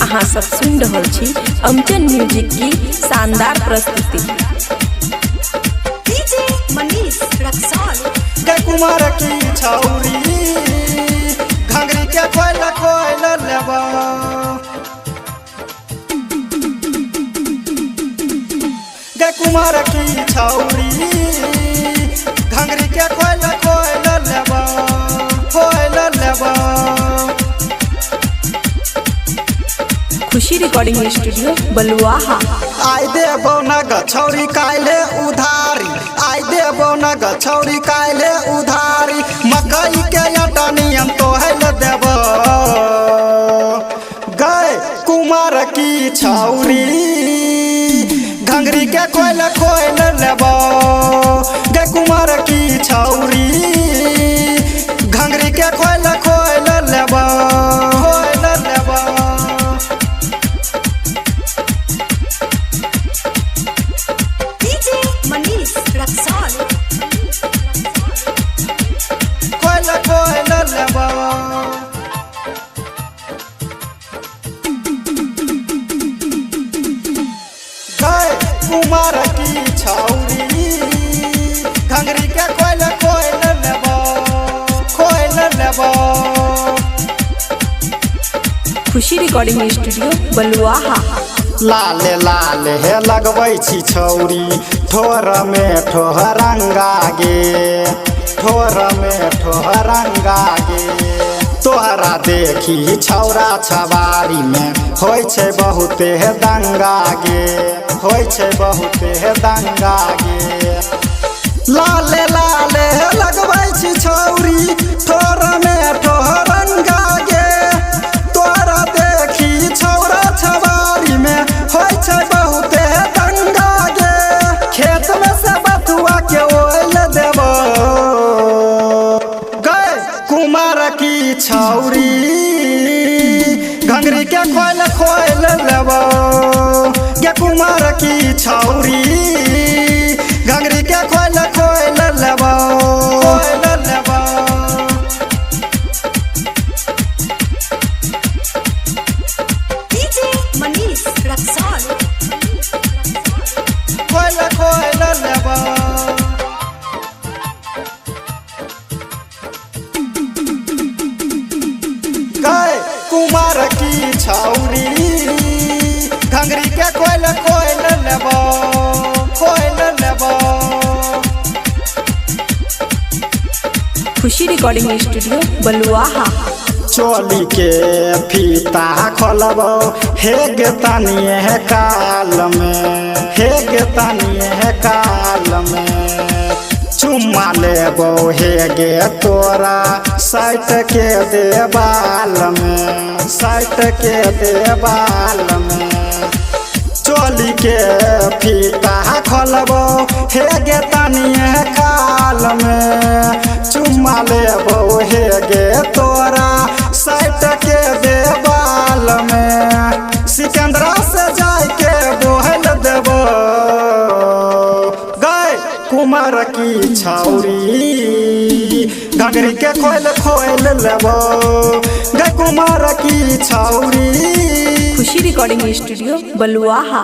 अहाँ सब सुन रहल छी अमचन म्यूजिक की शानदार प्रस्तुति। डीजे मनीष रक्सौल के कुमार की छौरी घंगरी के कोयल लेबा के कुमार की छौरी घंगरी के कोयल लेबा खुशी रिकॉर्डिंग स्टूडियो बलुआहा। आई देबो न गछौरी काले उधारी, आई देबो न गछौरी काले उधारी, मकई के आटा नियम तोहल देबो गए कुमार की छौरी घंगरी के कोयल लेबो गे कुमार की छौरी घंगरी के कोयल लेबो डीजे मनीष रक्सौल कोयल लेबो गए कुमार की छौरी घंगरी के कोयल लेबो खुशी रिकॉर्डिंग स्टूडियो बलुआहा। लाले लाले हे लगबै छी छौरी ठोर में ठोहरंगा गे, ठोर में ठोहरंगा गे, तोहरा देखी छौरा छबारी में होय छै बहुते दंगा गे, होय छै बहुते दंगा गे। लाले लाले हे लगबै छी छौरी ठोर में ठोहरंगा गे, तोहरा देखी छौरा छबारी में होय छै बहुते दंगा गे, खेत में से बथुआ के ओल देबो गए कुमार की छौरी घंगरी के कोयल लेबो गे कुमार की छौरी घंगरी के कोयल लेबो डीजे मनीष रक्सौल कोयल लेबो गए कुमार की छौरी घंगरी के कोयल लेबो खुशी रिकॉर्डिंग स्टूडियो बलुआहा। चोली के फीता खोलबो हे गे तनिए है काल में, हे गे तनिए है काल में, चुम्मा लेबो हे गे तोरा साइट के देवाल में, साइट के देवाल में, चोली के फीता खोलबो हे गे तनिए काल में, चुम्मा लेबो हे गे तोरा साइट के देवाल में, सिकंदरा से जाय के बोहल देबो गए कुमार की छौरी घंगरी के कोयल लेबो गए कुमार की छौरी। खुशी रिकॉर्डिंग स्टूडियो बलुआहा।